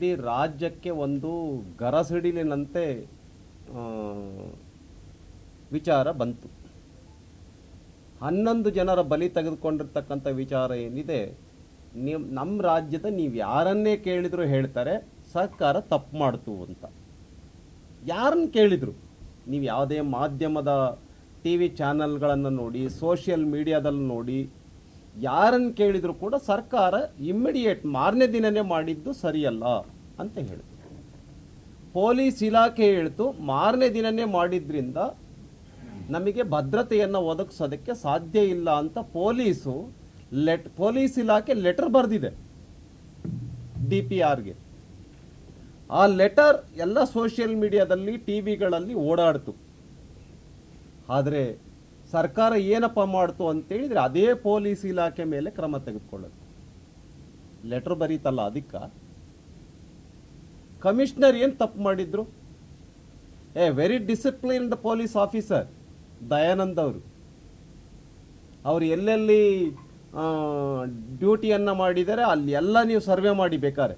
ಇಡೀ ರಾಜ್ಯಕ್ಕೆ ಒಂದು ಗರಸಿಡಿಲಿನಂತೆ ವಿಚಾರ ಬಂತು. 11 ಜನರ ಬಲಿ ತೆಗೆದುಕೊಂಡಿರ್ತಕ್ಕಂಥ ವಿಚಾರ ಏನಿದೆ, ನಮ್ಮ ರಾಜ್ಯದ ನೀವು ಯಾರನ್ನೇ ಕೇಳಿದ್ರು ಹೇಳ್ತಾರೆ ಸರ್ಕಾರ ತಪ್ಪು ಮಾಡ್ತು ಅಂತ. ಯಾರನ್ನು ಕೇಳಿದ್ರು, ನೀವು ಯಾವುದೇ ಮಾಧ್ಯಮದ ಟಿ ವಿ ಚಾನಲ್ಗಳನ್ನು ನೋಡಿ, ಸೋಷಿಯಲ್ ಮೀಡಿಯಾದಲ್ಲಿ ನೋಡಿ, ಯಾರನ್ನು ಕೇಳಿದ್ರು ಕೂಡ ಸರ್ಕಾರ ಇಮ್ಮಿಡಿಯೇಟ್ ಮಾರನೇ ದಿನನೇ ಮಾಡಿದ್ದು ಸರಿಯಲ್ಲ ಅಂತ ಹೇಳಿದ್ರು. ಪೊಲೀಸ್ ಇಲಾಖೆ ಹೇಳ್ತು ಮಾರನೇ ದಿನನೇ ಮಾಡಿದ್ರಿಂದ ನಮಗೆ ಭದ್ರತೆಯನ್ನು ಒದಗಿಸೋದಕ್ಕೆ ಸಾಧ್ಯ ಇಲ್ಲ ಅಂತ ಪೊಲೀಸ್ ಇಲಾಖೆ ಲೆಟರ್ ಬರೆದಿದೆ DPRಗೆ. ಆ ಲೆಟರ್ ಎಲ್ಲ ಸೋಷಿಯಲ್ ಮೀಡಿಯಾದಲ್ಲಿ ಟಿವಿಗಳಲ್ಲಿ ಓಡಾಡ್ತು. ಆದರೆ ಸರ್ಕಾರ ಏನಪ್ಪ ಮಾಡ್ತು ಅಂತೇಳಿದ್ರೆ ಅದೇ ಪೊಲೀಸ್ ಇಲಾಖೆ ಮೇಲೆ ಕ್ರಮ ತೆಗೆದುಕೊಳ್ಳೋದು. ಲೆಟರ್ ಬರೀತಲ್ಲ ಅದಕ್ಕ ಕಮಿಷನರ್ ಏನು ತಪ್ಪು ಮಾಡಿದ್ರು? Very disciplined police officer Dayanand ಅವರು ಎಲ್ಲೆಲ್ಲಿ ಡ್ಯೂಟಿಯನ್ನು ಮಾಡಿದರೆ ಅಲ್ಲಿ ಎಲ್ಲ ನೀವು ಸರ್ವೆ ಮಾಡಿ ಬೇಕಾರೆ.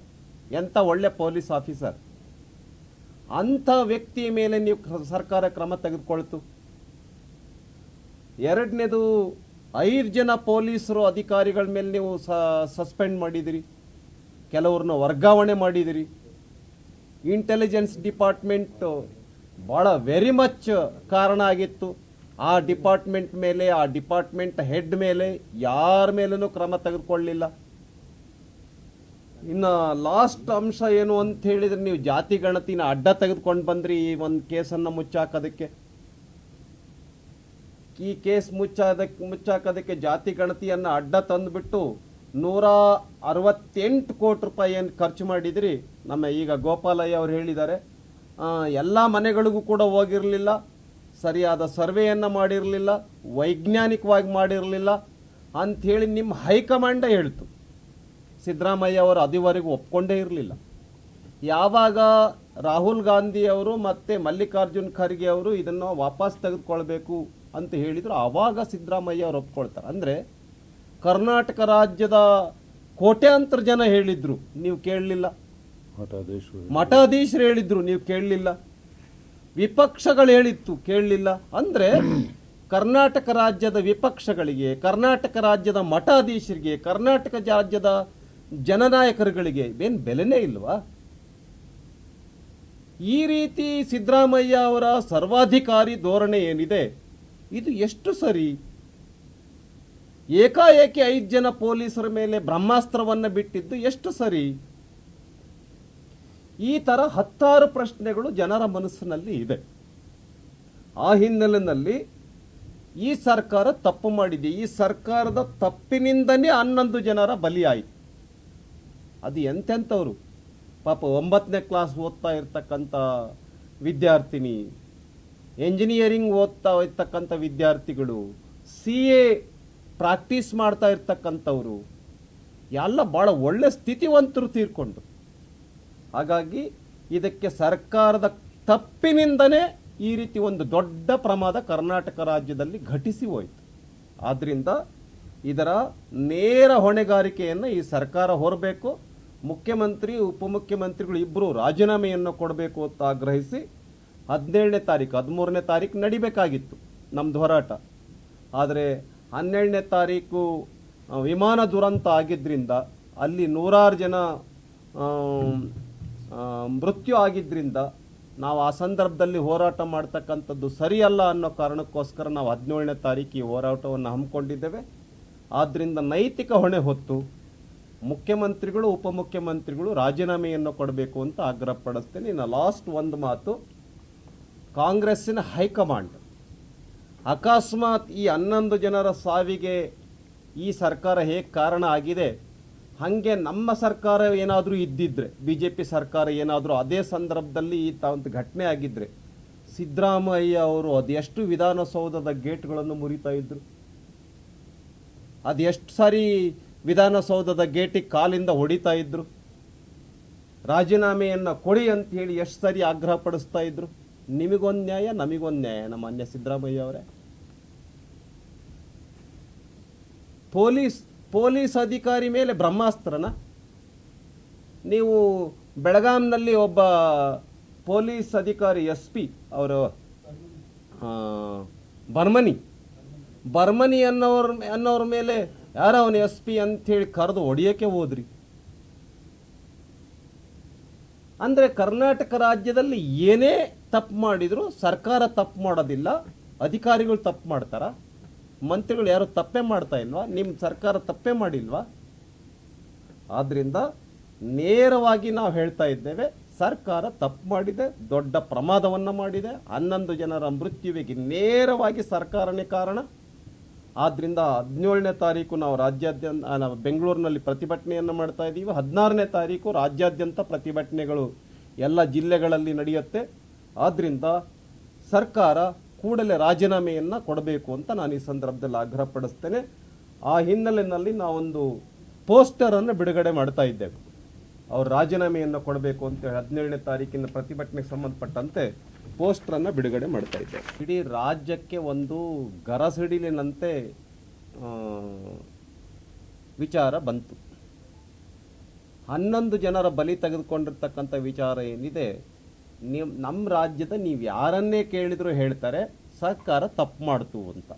ಎಂಥ ಒಳ್ಳೆ ಪೊಲೀಸ್ ಆಫೀಸರ್. ಅಂಥ ವ್ಯಕ್ತಿಯ ಮೇಲೆ ನೀವು ಸರ್ಕಾರ ಕ್ರಮ ತೆಗೆದುಕೊಳ್ತು. ಎರಡನೇದು, 5 ಜನ ಪೊಲೀಸರು ಅಧಿಕಾರಿಗಳ ಮೇಲೆ ನೀವು ಸಸ್ಪೆಂಡ್ ಮಾಡಿದಿರಿ, ಕೆಲವ್ರನ್ನ ವರ್ಗಾವಣೆ ಮಾಡಿದಿರಿ. ಇಂಟೆಲಿಜೆನ್ಸ್ ಡಿಪಾರ್ಟ್ಮೆಂಟ್ ಭಾಳ ವೆರಿ ಮಚ್ ಕಾರಣ ಆಗಿತ್ತು. ಆ ಡಿಪಾರ್ಟ್ಮೆಂಟ್ ಮೇಲೆ, ಆ ಡಿಪಾರ್ಟ್ಮೆಂಟ್ ಹೆಡ್ ಮೇಲೆ ಯಾರ ಮೇಲೂ ಕ್ರಮ ತೆಗೆದುಕೊಳ್ಳಲಿಲ್ಲ. ಇನ್ನು ಲಾಸ್ಟ್ ಅಂಶ ಏನು ಅಂತ ಹೇಳಿದ್ರೆ, ನೀವು ಜಾತಿ ಗಣತಿನ ಅಡ್ಡ ತೆಗೆದುಕೊಂಡು ಬಂದ್ರಿ ಈ ಒಂದು ಕೇಸನ್ನು ಮುಚ್ಚಾಕೋದಕ್ಕೆ. ಈ ಕೇಸ್ ಮುಚ್ಚಾಕೋದಕ್ಕೆ ಜಾತಿ ಗಣತಿಯನ್ನು ಅಡ್ಡ ತಂದುಬಿಟ್ಟು 168 ಕೋಟಿ ರೂಪಾಯಿ ಏನು ಖರ್ಚು ಮಾಡಿದ್ರಿ. ನಮ್ಮ ಈಗ ಗೋಪಾಲಯ್ಯ ಅವರು ಹೇಳಿದ್ದಾರೆ, ಎಲ್ಲ ಮನೆಗಳಿಗೂ ಕೂಡ ಹೋಗಿರಲಿಲ್ಲ, ಸರಿಯಾದ ಸರ್ವೆಯನ್ನು ಮಾಡಿರಲಿಲ್ಲ, ವೈಜ್ಞಾನಿಕವಾಗಿ ಮಾಡಿರಲಿಲ್ಲ ಅಂಥೇಳಿ ನಿಮ್ಮ ಹೈಕಮಾಂಡೇ ಹೇಳ್ತು. ಸಿದ್ದರಾಮಯ್ಯ ಅವರು ಅದುವರೆಗೂ ಒಪ್ಕೊಂಡೇ ಇರಲಿಲ್ಲ. ಯಾವಾಗ ರಾಹುಲ್ ಗಾಂಧಿ ಅವರು ಮತ್ತು ಮಲ್ಲಿಕಾರ್ಜುನ್ ಖರ್ಗೆ ಅವರು ಇದನ್ನು ವಾಪಸ್ ತೆಗೆದುಕೊಳ್ಬೇಕು ಅಂತ ಹೇಳಿದ್ರು, ಆವಾಗ ಸಿದ್ದರಾಮಯ್ಯ ಅವರು ಒಪ್ಕೊಳ್ತಾರೆ. ಅಂದರೆ ಕರ್ನಾಟಕ ರಾಜ್ಯದ ಕೋಟ್ಯಾಂತರ ಜನ ಹೇಳಿದ್ರು, ನೀವು ಕೇಳಲಿಲ್ಲ. ಮಠಾಧೀಶರು ಹೇಳಿದ್ರು, ನೀವು ಕೇಳಲಿಲ್ಲ. ವಿಪಕ್ಷಗಳು ಹೇಳಿತ್ತು, ಕೇಳಲಿಲ್ಲ. ಅಂದರೆ ಕರ್ನಾಟಕ ರಾಜ್ಯದ ವಿಪಕ್ಷಗಳಿಗೆ, ಕರ್ನಾಟಕ ರಾಜ್ಯದ ಮಠಾಧೀಶರಿಗೆ, ಕರ್ನಾಟಕ ರಾಜ್ಯದ ಜನನಾಯಕರುಗಳಿಗೆ ಏನು ಬೆಲೆನೇ ಇಲ್ವಾ? ಈ ರೀತಿ ಸಿದ್ದರಾಮಯ್ಯ ಅವರ ಸರ್ವಾಧಿಕಾರಿ ಧೋರಣೆ ಏನಿದೆ, ಇದು ಎಷ್ಟು ಸರಿ? ಏಕಾಏಕಿ 5 ಜನ ಪೊಲೀಸರ ಮೇಲೆ ಬ್ರಹ್ಮಾಸ್ತ್ರವನ್ನು ಬಿಟ್ಟಿದ್ದು ಎಷ್ಟು ಸರಿ? ಈ ಥರ 10 ಪ್ರಶ್ನೆಗಳು ಜನರ ಮನಸ್ಸಿನಲ್ಲಿ ಇದೆ. ಆ ಹಿನ್ನೆಲೆಯಲ್ಲಿ ಈ ಸರ್ಕಾರ ತಪ್ಪು ಮಾಡಿದೆ. ಈ ಸರ್ಕಾರದ ತಪ್ಪಿನಿಂದನೇ 11 ಜನರ ಬಲಿಯಾಯಿತು. ಅದು ಎಂತೆಂಥವ್ರು ಪಾಪ 9ನೇ ಕ್ಲಾಸ್ ಓದ್ತಾ ಇರ್ತಕ್ಕಂಥ ವಿದ್ಯಾರ್ಥಿನಿ, ಎಂಜಿನಿಯರಿಂಗ್ ಓದ್ತಾ ಇರ್ತಕ್ಕಂಥ ವಿದ್ಯಾರ್ಥಿಗಳು, CA ಪ್ರಾಕ್ಟೀಸ್ ಮಾಡ್ತಾ ಇರ್ತಕ್ಕಂಥವ್ರು ಎಲ್ಲ ಭಾಳ ಒಳ್ಳೆ ಸ್ಥಿತಿವಂತರು ತೀರ್ಕೊಂಡು. ಹಾಗಾಗಿ ಇದಕ್ಕೆ ಸರ್ಕಾರದ ತಪ್ಪಿನಿಂದನೇ ಈ ರೀತಿ ಒಂದು ದೊಡ್ಡ ಪ್ರಮಾದ ಕರ್ನಾಟಕ ರಾಜ್ಯದಲ್ಲಿ ಘಟಿಸಿ ಹೋಯಿತು. ಆದ್ದರಿಂದ ಇದರ ನೇರ ಹೊಣೆಗಾರಿಕೆಯನ್ನು ಈ ಸರ್ಕಾರ ಹೊರಬೇಕು. ಮುಖ್ಯಮಂತ್ರಿ ಉಪಮುಖ್ಯಮಂತ್ರಿಗಳು ಇಬ್ಬರು ರಾಜೀನಾಮೆಯನ್ನು ಕೊಡಬೇಕು ಅಂತ ಆಗ್ರಹಿಸಿ 17ನೇ ತಾರೀಕು 13ನೇ ತಾರೀಕು ನಡಿಬೇಕಾಗಿತ್ತು ನಮ್ಮದು ಹೋರಾಟ. ಆದರೆ 12ನೇ ತಾರೀಕು ವಿಮಾನ ದುರಂತ ಆಗಿದ್ದರಿಂದ, ಅಲ್ಲಿ 100 ಜನ ಮೃತ್ಯು ಆಗಿದ್ದರಿಂದ ನಾವು ಆ ಸಂದರ್ಭದಲ್ಲಿ ಹೋರಾಟ ಮಾಡ್ತಕ್ಕಂಥದ್ದು ಸರಿಯಲ್ಲ ಅನ್ನೋ ಕಾರಣಕ್ಕೋಸ್ಕರ ನಾವು 17ನೇ ತಾರೀಕು ಈ ಹೋರಾಟವನ್ನು ಹಮ್ಮಿಕೊಂಡಿದ್ದೇವೆ. ಆದ್ದರಿಂದ ನೈತಿಕ ಹೊಣೆ ಹೊತ್ತು ಮುಖ್ಯಮಂತ್ರಿಗಳು ಉಪಮುಖ್ಯಮಂತ್ರಿಗಳು ರಾಜೀನಾಮೆಯನ್ನು ಕೊಡಬೇಕು ಅಂತ ಆಗ್ರಹ ಪಡಿಸ್ತೇನೆ. ಇನ್ನು ಲಾಸ್ಟ್ ಒಂದು ಮಾತು, ಕಾಂಗ್ರೆಸ್ಸಿನ ಹೈಕಮಾಂಡ್ ಅಕಸ್ಮಾತ್ ಈ 11 ಜನರ ಸಾವಿಗೆ ಈ ಸರ್ಕಾರ ಹೇಗೆ ಕಾರಣ ಆಗಿದೆ, ಹಾಗೆ ನಮ್ಮ ಸರ್ಕಾರ ಏನಾದರೂ ಇದ್ದಿದ್ರೆ, BJP ಸರ್ಕಾರ ಏನಾದರೂ ಅದೇ ಸಂದರ್ಭದಲ್ಲಿ ಈ ಒಂದು ಘಟನೆ ಆಗಿದ್ದರೆ, ಸಿದ್ದರಾಮಯ್ಯ ಅವರು ಅದೆಷ್ಟು ವಿಧಾನಸೌಧದ ಗೇಟ್ಗಳನ್ನು ಮುರಿತಾ ಇದ್ರು, ಅದೆಷ್ಟು ಸಾರಿ ವಿಧಾನಸೌಧದ ಗೇಟಿಗೆ ಕಾಲಿಂದ ಹೊಡಿತಾ ಇದ್ರು, ರಾಜೀನಾಮೆಯನ್ನು ಕೊಡಿ ಅಂತ ಹೇಳಿ ಎಷ್ಟು ಸಾರಿ ಆಗ್ರಹ ಪಡಿಸ್ತಾ ಇದ್ರು. ನಿಮಗೊಂದು ನ್ಯಾಯ, ನಮಗೊಂದು ನ್ಯಾಯ. ನಮ್ಮ ಮಾನ್ಯ ಸಿದ್ದರಾಮಯ್ಯ ಅವರೇ, ಪೊಲೀಸ್ ಅಧಿಕಾರಿ ಮೇಲೆ ಬ್ರಹ್ಮಾಸ್ತ್ರನ ನೀವು ಬೆಳಗಾಂನಲ್ಲಿ ಒಬ್ಬ ಪೊಲೀಸ್ ಅಧಿಕಾರಿ SP ಅವರು ಬರ್ಮನಿ ಅನ್ನೋರ ಮೇಲೆ ಯಾರ ಅವನು SP ಅಂಥೇಳಿ ಕರೆದು ಹೊಡಿಯೋಕ್ಕೆ ಹೋದ್ರಿ. ಅಂದರೆ ಕರ್ನಾಟಕ ರಾಜ್ಯದಲ್ಲಿ ಏನೇ ತಪ್ಪು ಮಾಡಿದ್ರು ಸರ್ಕಾರ ತಪ್ಪು ಮಾಡೋದಿಲ್ಲ, ಅಧಿಕಾರಿಗಳು ತಪ್ಪು ಮಾಡ್ತಾರ, ಮಂತ್ರಿಗಳು ಯಾರು ತಪ್ಪೇ ಮಾಡ್ತಾ ಇಲ್ವಾ? ನಿಮ್ಮ ಸರ್ಕಾರ ತಪ್ಪೇ ಮಾಡಿಲ್ವಾ? ಆದ್ದರಿಂದ ನೇರವಾಗಿ ನಾವು ಹೇಳ್ತಾ ಇದ್ದೇವೆ, ಸರ್ಕಾರ ತಪ್ಪು ಮಾಡಿದೆ, ದೊಡ್ಡ ಪ್ರಮಾದವನ್ನು ಮಾಡಿದೆ. 11 ಜನರ ಮೃತ್ಯುವಿಗೆ ನೇರವಾಗಿ ಸರ್ಕಾರನೇ ಕಾರಣ. ಆದ್ದರಿಂದ 17ನೇ ತಾರೀಕು ನಾವು ರಾಜ್ಯಾದ್ಯಂತ ಬೆಂಗಳೂರಿನಲ್ಲಿ ಪ್ರತಿಭಟನೆಯನ್ನು ಮಾಡ್ತಾ ಇದ್ದೀವಿ. 16ನೇ ತಾರೀಕು ರಾಜ್ಯಾದ್ಯಂತ ಪ್ರತಿಭಟನೆಗಳು ಎಲ್ಲ ಜಿಲ್ಲೆಗಳಲ್ಲಿ ನಡೆಯುತ್ತೆ. ಆದ್ದರಿಂದ ಸರ್ಕಾರ ಕೂಡಲೇ ರಾಜೀನಾಮೆಯನ್ನು ಕೊಡಬೇಕು ಅಂತ ನಾನು ಈ ಸಂದರ್ಭದಲ್ಲಿ ಆಗ್ರಹಪಡಿಸ್ತೇನೆ. ಆ ಹಿನ್ನೆಲೆಯಲ್ಲಿ ನಾವೊಂದು ಪೋಸ್ಟರನ್ನು ಬಿಡುಗಡೆ ಮಾಡ್ತಾ ಇದ್ದೇವೆ. ಅವರು ರಾಜೀನಾಮೆಯನ್ನು ಕೊಡಬೇಕು ಅಂತ 17ನೇ ತಾರೀಕಿನ ಪ್ರತಿಭಟನೆಗೆ ಸಂಬಂಧಪಟ್ಟಂತೆ ಪೋಸ್ಟರನ್ನು ಬಿಡುಗಡೆ ಮಾಡ್ತಾ ಇದ್ದೇವೆ. ಇಡೀ ರಾಜ್ಯಕ್ಕೆ ಒಂದು ಗರಸಿಡಿಲಿನಂತೆ ವಿಚಾರ ಬಂತು. 11 ಜನರ ಬಲಿ ತೆಗೆದುಕೊಂಡಿರ್ತಕ್ಕಂಥ ವಿಚಾರ ಏನಿದೆ, ನಮ್ಮ ರಾಜ್ಯದ ನೀವು ಯಾರನ್ನೇ ಕೇಳಿದ್ರು ಹೇಳ್ತಾರೆ ಸರ್ಕಾರ ತಪ್ಪು ಮಾಡ್ತು ಅಂತ.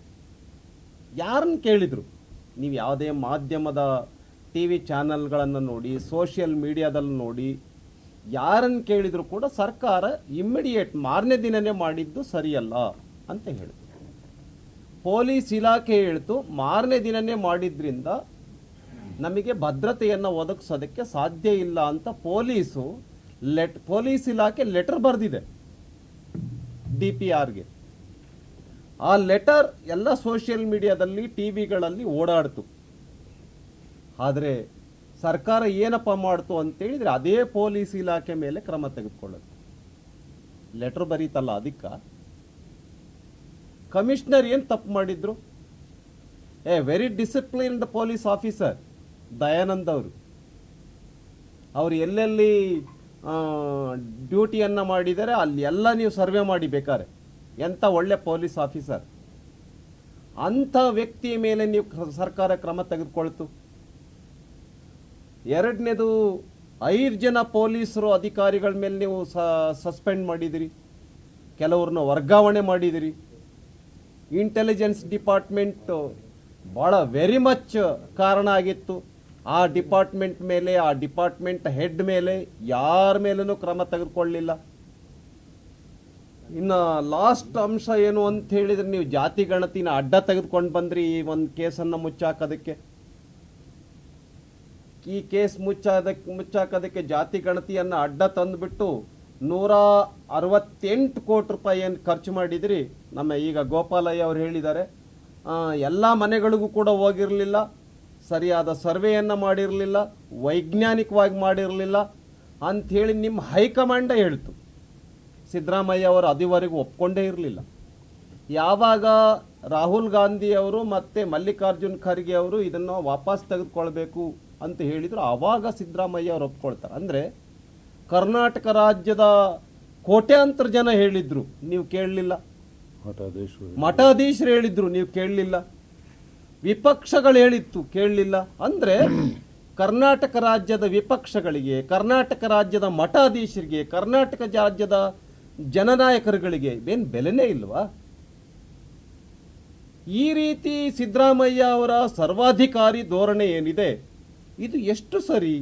ಯಾರನ್ನು ಕೇಳಿದ್ರು, ನೀವು ಯಾವುದೇ ಮಾಧ್ಯಮದ TV ಚಾನಲ್ಗಳನ್ನು ನೋಡಿ, ಸೋಷಿಯಲ್ ಮೀಡಿಯಾದಲ್ಲಿ ನೋಡಿ, ಯಾರನ್ನು ಕೇಳಿದ್ರು ಕೂಡ ಸರ್ಕಾರ ಇಮ್ಮಿಡಿಯೇಟ್ ಮಾರನೇ ದಿನನೇ ಮಾಡಿದ್ದು ಸರಿಯಲ್ಲ ಅಂತ ಹೇಳಿದ್ರು. ಪೊಲೀಸ್ ಇಲಾಖೆ ಹೇಳ್ತು ಮಾರನೇ ದಿನನೇ ಮಾಡಿದ್ರಿಂದ ನಮಗೆ ಭದ್ರತೆಯನ್ನು ಒದಗಿಸೋದಕ್ಕೆ ಸಾಧ್ಯ ಇಲ್ಲ ಅಂತ ಪೊಲೀಸ್ ಇಲಾಖೆ ಲೆಟರ್ ಬರೆದಿದೆ DPRಗೆ. ಆ ಲೆಟರ್ ಎಲ್ಲ ಸೋಷಿಯಲ್ ಮೀಡಿಯಾದಲ್ಲಿ ಟಿವಿಗಳಲ್ಲಿ ಓಡಾಡ್ತು. ಆದರೆ ಸರ್ಕಾರ ಏನಪ್ಪ ಮಾಡ್ತು ಅಂತೇಳಿದ್ರೆ ಅದೇ ಪೊಲೀಸ್ ಇಲಾಖೆ ಮೇಲೆ ಕ್ರಮ ತೆಗೆದುಕೊಳ್ಳೋದು. ಲೆಟರ್ ಬರೀತಲ್ಲ, ಅದಕ್ಕೆ ಕಮಿಷನರ್ ಏನು ತಪ್ಪು ಮಾಡಿದ್ರು? Very disciplined police officer Dayanand ಅವರು ಎಲ್ಲೆಲ್ಲಿ ಡ್ಯೂಟಿಯನ್ನು ಮಾಡಿದ್ದಾರೆ ಅಲ್ಲಿ ಎಲ್ಲ ನೀವು ಸರ್ವೆ ಮಾಡಿ ಬೇಕಾರೆ. ಎಂಥ ಒಳ್ಳೆ ಪೊಲೀಸ್ ಆಫೀಸರ್, ಅಂಥ ವ್ಯಕ್ತಿಯ ಮೇಲೆ ನೀವು ಸರ್ಕಾರ ಕ್ರಮ ತೆಗೆದುಕೊಳ್ತು. ಎರಡನೇದು, 5 ಜನ ಪೊಲೀಸರು ಅಧಿಕಾರಿಗಳ ಮೇಲೆ ನೀವು ಸಸ್ಪೆಂಡ್ ಮಾಡಿದಿರಿ, ಕೆಲವ್ರನ್ನ ವರ್ಗಾವಣೆ ಮಾಡಿದಿರಿ. ಇಂಟೆಲಿಜೆನ್ಸ್ ಡಿಪಾರ್ಟ್ಮೆಂಟ್ ಭಾಳ ವೆರಿ ಮಚ್ ಕಾರಣ ಆಗಿತ್ತು. ಆ ಡಿಪಾರ್ಟ್ಮೆಂಟ್ ಮೇಲೆ, ಆ ಡಿಪಾರ್ಟ್ಮೆಂಟ್ ಹೆಡ್ ಮೇಲೆ ಯಾರ ಮೇಲೂ ಕ್ರಮ ತೆಗೆದುಕೊಳ್ಳಲಿಲ್ಲ. ಇನ್ನು ಲಾಸ್ಟ್ ಅಂಶ ಏನು ಅಂತ ಹೇಳಿದ್ರೆ, ನೀವು ಜಾತಿ ಗಣತಿನ ಅಡ್ಡ ತೆಗೆದುಕೊಂಡು ಬಂದ್ರಿ ಈ ಒಂದು ಕೇಸನ್ನು ಮುಚ್ಚಾಕೋದಕ್ಕೆ. ಈ ಕೇಸ್ ಮುಚ್ಚಾಕೋದಕ್ಕೆ ಜಾತಿ ಗಣತಿಯನ್ನು ಅಡ್ಡ ತಂದುಬಿಟ್ಟು 168 ಕೋಟಿ ರೂಪಾಯಿ ಏನು ಖರ್ಚು ಮಾಡಿದ್ರಿ. ನಮ್ಮ ಈಗ ಗೋಪಾಲಯ್ಯ ಅವರು ಹೇಳಿದ್ದಾರೆ, ಎಲ್ಲ ಮನೆಗಳಿಗೂ ಕೂಡ ಹೋಗಿರಲಿಲ್ಲ, ಸರಿಯಾದ ಸರ್ವೆಯನ್ನು ಮಾಡಿರಲಿಲ್ಲ, ವೈಜ್ಞಾನಿಕವಾಗಿ ಮಾಡಿರಲಿಲ್ಲ ಅಂಥೇಳಿ ನಿಮ್ಮ ಹೈಕಮಾಂಡೇ ಹೇಳ್ತು. ಸಿದ್ದರಾಮಯ್ಯ ಅವರು ಅದುವರೆಗೂ ಒಪ್ಕೊಂಡೇ ಇರಲಿಲ್ಲ. ಯಾವಾಗ ರಾಹುಲ್ ಗಾಂಧಿ ಅವರು ಮತ್ತು ಮಲ್ಲಿಕಾರ್ಜುನ್ ಖರ್ಗೆ ಅವರು ಇದನ್ನು ವಾಪಸ್ ತೆಗೆದುಕೊಳ್ಬೇಕು ಅಂತ ಹೇಳಿದರು, ಆವಾಗ ಸಿದ್ದರಾಮಯ್ಯ ಅವರು ಒಪ್ಕೊಳ್ತಾರೆ. ಅಂದರೆ ಕರ್ನಾಟಕ ರಾಜ್ಯದ ಕೋಟ್ಯಾಂತರ ಜನ ಹೇಳಿದ್ರು, ನೀವು ಕೇಳಲಿಲ್ಲ. ಮಠಾಧೀಶರು ಹೇಳಿದ್ರು, ನೀವು ಕೇಳಲಿಲ್ಲ. ವಿಪಕ್ಷಗಳು ಹೇಳಿತ್ತು, ಕೇಳಲಿಲ್ಲ. ಅಂದರೆ ಕರ್ನಾಟಕ ರಾಜ್ಯದ ವಿಪಕ್ಷಗಳಿಗೆ, ಕರ್ನಾಟಕ ರಾಜ್ಯದ ಮಠಾಧೀಶರಿಗೆ, ಕರ್ನಾಟಕ ರಾಜ್ಯದ ಜನನಾಯಕರುಗಳಿಗೆ ಏನು ಬೆಲೆನೇ ಇಲ್ವಾ? ಈ ರೀತಿ ಸಿದ್ದರಾಮಯ್ಯ ಅವರ ಸರ್ವಾಧಿಕಾರಿ ಧೋರಣೆ ಏನಿದೆ, ಇದು ಎಷ್ಟು ಸರಿ?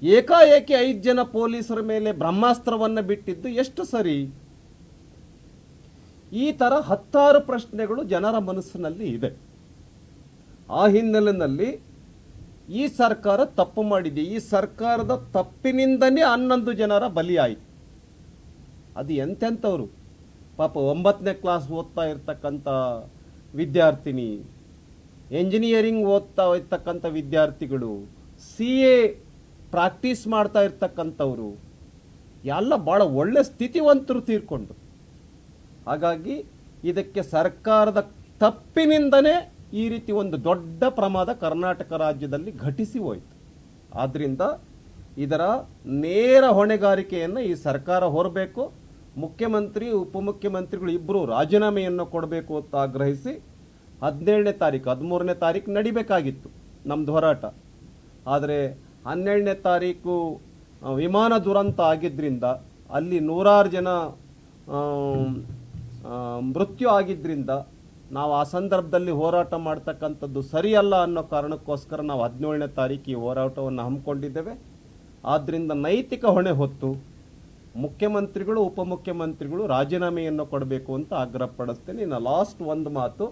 ಏಕಾಏಕಿ 5 ಜನ ಪೊಲೀಸರ ಮೇಲೆ ಬ್ರಹ್ಮಾಸ್ತ್ರವನ್ನು ಬಿಟ್ಟಿದ್ದು ಎಷ್ಟು ಸರಿ? ಈ ಥರ 10 ಪ್ರಶ್ನೆಗಳು ಜನರ ಮನಸ್ಸಿನಲ್ಲಿ ಇದೆ. ಆ ಹಿನ್ನೆಲೆಯಲ್ಲಿ ಈ ಸರ್ಕಾರ ತಪ್ಪು ಮಾಡಿದೆ. ಈ ಸರ್ಕಾರದ ತಪ್ಪಿನಿಂದನೇ 11 ಜನರ ಬಲಿಯಾಯಿತು. ಅದು ಎಂತೆಂಥವ್ರು ಪಾಪ 9ನೇ ಕ್ಲಾಸ್ ಓದ್ತಾ ಇರ್ತಕ್ಕಂಥ ವಿದ್ಯಾರ್ಥಿನಿ, ಎಂಜಿನಿಯರಿಂಗ್ ಓದ್ತಾ ಇರ್ತಕ್ಕಂಥ ವಿದ್ಯಾರ್ಥಿಗಳು, CA ಪ್ರಾಕ್ಟೀಸ್ ಮಾಡ್ತಾ ಇರ್ತಕ್ಕಂಥವ್ರು ಎಲ್ಲ ಭಾಳ ಒಳ್ಳೆ ಸ್ಥಿತಿವಂತರು ತೀರ್ಕೊಂಡು. ಹಾಗಾಗಿ ಇದಕ್ಕೆ ಸರ್ಕಾರದ ತಪ್ಪಿನಿಂದನೇ ಈ ರೀತಿ ಒಂದು ದೊಡ್ಡ ಪ್ರಮಾದ ಕರ್ನಾಟಕ ರಾಜ್ಯದಲ್ಲಿ ಘಟಿಸಿ ಹೋಯಿತು. ಆದ್ದರಿಂದ ಇದರ ನೇರ ಹೊಣೆಗಾರಿಕೆಯನ್ನು ಈ ಸರ್ಕಾರ ಹೊರಬೇಕು. ಮುಖ್ಯಮಂತ್ರಿ ಉಪಮುಖ್ಯಮಂತ್ರಿಗಳು ಇಬ್ಬರು ರಾಜೀನಾಮೆಯನ್ನು ಕೊಡಬೇಕು ಅಂತ ಆಗ್ರಹಿಸಿ 17ನೇ ತಾರೀಕು 13ನೇ ತಾರೀಕು ನಡಿಬೇಕಾಗಿತ್ತು ನಮ್ಮದು ಹೋರಾಟ. ಆದರೆ 12ನೇ ತಾರೀಕು ವಿಮಾನ ದುರಂತ ಆಗಿದ್ದರಿಂದ ಅಲ್ಲಿ ನೂರಾರು ಜನ ಮೃತ್ಯು ಆಗಿದ್ದರಿಂದ ನಾವು ಆ ಸಂದರ್ಭದಲ್ಲಿ ಹೋರಾಟ ಮಾಡ್ತಕ್ಕಂಥದ್ದು ಸರಿಯಲ್ಲ ಅನ್ನೋ ಕಾರಣಕ್ಕೋಸ್ಕರ ನಾವು 17ನೇ ತಾರೀಕು ಈ ಹೋರಾಟವನ್ನು ಹಮ್ಮಿಕೊಂಡಿದ್ದೇವೆ. ಆದ್ದರಿಂದ ನೈತಿಕ ಹೊಣೆ ಹೊತ್ತು ಮುಖ್ಯಮಂತ್ರಿಗಳು ಉಪಮುಖ್ಯಮಂತ್ರಿಗಳು ರಾಜೀನಾಮೆಯನ್ನು ಕೊಡಬೇಕು ಅಂತ ಆಗ್ರಹ ಪಡಿಸ್ತೇನೆ. ಇನ್ನು ಲಾಸ್ಟ್ ಒಂದು ಮಾತು,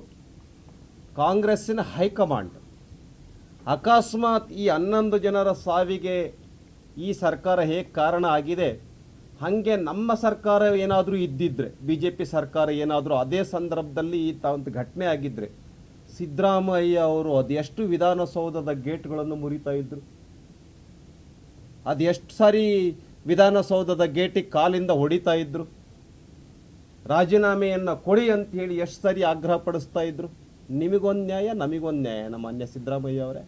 ಕಾಂಗ್ರೆಸ್ಸಿನ ಹೈಕಮಾಂಡ್ ಅಕಸ್ಮಾತ್ ಈ 11 ಜನರ ಸಾವಿಗೆ ಈ ಸರ್ಕಾರ ಹೇಗೆ ಕಾರಣ ಆಗಿದೆ, ಹಾಗೆ ನಮ್ಮ ಸರ್ಕಾರ ಏನಾದರೂ ಇದ್ದಿದ್ರೆ, BJP ಸರ್ಕಾರ ಏನಾದರೂ ಅದೇ ಸಂದರ್ಭದಲ್ಲಿ ಈ ಒಂದು ಘಟನೆ ಆಗಿದ್ದರೆ ಸಿದ್ದರಾಮಯ್ಯ ಅವರು ಅದೆಷ್ಟು ವಿಧಾನಸೌಧದ ಗೇಟ್ಗಳನ್ನು ಮುರಿತಾ ಇದ್ರು, ಅದೆಷ್ಟು ಸಾರಿ ವಿಧಾನಸೌಧದ ಗೇಟಿಗೆ ಕಾಲಿಂದ ಹೊಡಿತಾ ಇದ್ರು, ರಾಜೀನಾಮೆಯನ್ನು ಕೊಡಿ ಅಂತ ಹೇಳಿ ಎಷ್ಟು ಸಾರಿ ಆಗ್ರಹ ಪಡಿಸ್ತಾ ಇದ್ರು. ನಿಮಗೊಂದು ನ್ಯಾಯ ನಮಗೊಂದು ನ್ಯಾಯ. ನಮ್ಮ ಮಾನ್ಯ ಸಿದ್ದರಾಮಯ್ಯ ಅವರೇ,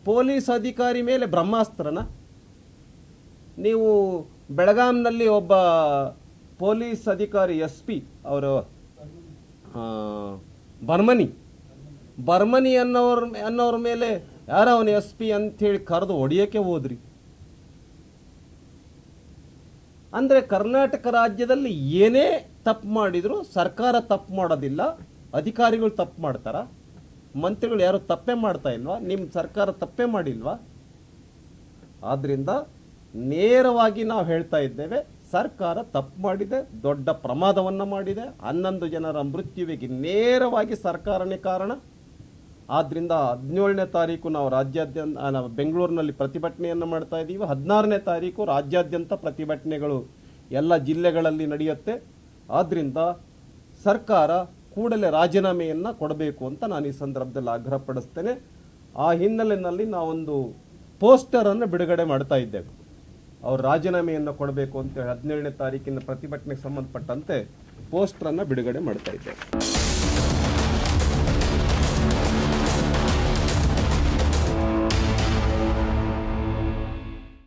ಪೊಲೀಸ್ ಅಧಿಕಾರಿ ಮೇಲೆ ಬ್ರಹ್ಮಾಸ್ತ್ರನ? ನೀವು ಬೆಳಗಾಂನಲ್ಲಿ ಒಬ್ಬ ಪೊಲೀಸ್ ಅಧಿಕಾರಿ SP ಅವರು ಬರ್ಮನಿ ಅನ್ನೋರ ಮೇಲೆ ಯಾರ ಅವನು SP ಅಂಥೇಳಿ ಕರೆದು ಹೊಡಿಯೋಕ್ಕೆ ಹೋದ್ರಿ. ಅಂದರೆ ಕರ್ನಾಟಕ ರಾಜ್ಯದಲ್ಲಿ ಏನೇ ತಪ್ಪು ಮಾಡಿದ್ರು ಸರ್ಕಾರ ತಪ್ಪು ಮಾಡೋದಿಲ್ಲ, ಅಧಿಕಾರಿಗಳು ತಪ್ಪು ಮಾಡ್ತಾರ? ಮಂತ್ರಿಗಳು ಯಾರು ತಪ್ಪೇ ಮಾಡ್ತಾ ಇಲ್ವಾ? ನಿಮ್ಮ ಸರ್ಕಾರ ತಪ್ಪೇ ಮಾಡಿಲ್ವಾ? ಆದ್ದರಿಂದ ನೇರವಾಗಿ ನಾವು ಹೇಳ್ತಾ ಇದ್ದೇವೆ, ಸರ್ಕಾರ ತಪ್ಪು ಮಾಡಿದೆ, ದೊಡ್ಡ ಪ್ರಮಾದವನ್ನು ಮಾಡಿದೆ. 11 ಜನರ ಮೃತ್ಯುವಿಗೆ ನೇರವಾಗಿ ಸರ್ಕಾರನೇ ಕಾರಣ. ಆದ್ದರಿಂದ 17ನೇ ತಾರೀಕು ನಾವು ನಾವು ಬೆಂಗಳೂರಿನಲ್ಲಿ ಪ್ರತಿಭಟನೆಯನ್ನು ಮಾಡ್ತಾ ಇದ್ದೀವಿ. 16ನೇ ತಾರೀಕು ರಾಜ್ಯಾದ್ಯಂತ ಪ್ರತಿಭಟನೆಗಳು ಎಲ್ಲ ಜಿಲ್ಲೆಗಳಲ್ಲಿ ನಡೆಯುತ್ತೆ. ಆದ್ದರಿಂದ ಸರ್ಕಾರ ಕೂಡಲೇ ರಾಜೀನಾಮೆಯನ್ನು ಕೊಡಬೇಕು ಅಂತ ನಾನು ಈ ಸಂದರ್ಭದಲ್ಲಿ ಆಗ್ರಹ ಪಡಿಸ್ತೇನೆ. ಆ ಹಿನ್ನೆಲೆಯಲ್ಲಿ ನಾವೊಂದು ಪೋಸ್ಟರನ್ನು ಬಿಡುಗಡೆ ಮಾಡ್ತಾ ಇದ್ದೇವೆ. ಅವರು ರಾಜೀನಾಮೆಯನ್ನು ಕೊಡಬೇಕು ಅಂತ 17ನೇ ತಾರೀಕಿನ ಪ್ರತಿಭಟನೆಗೆ ಸಂಬಂಧಪಟ್ಟಂತೆ ಪೋಸ್ಟರನ್ನು ಬಿಡುಗಡೆ ಮಾಡ್ತಾ ಇದ್ದೇವೆ.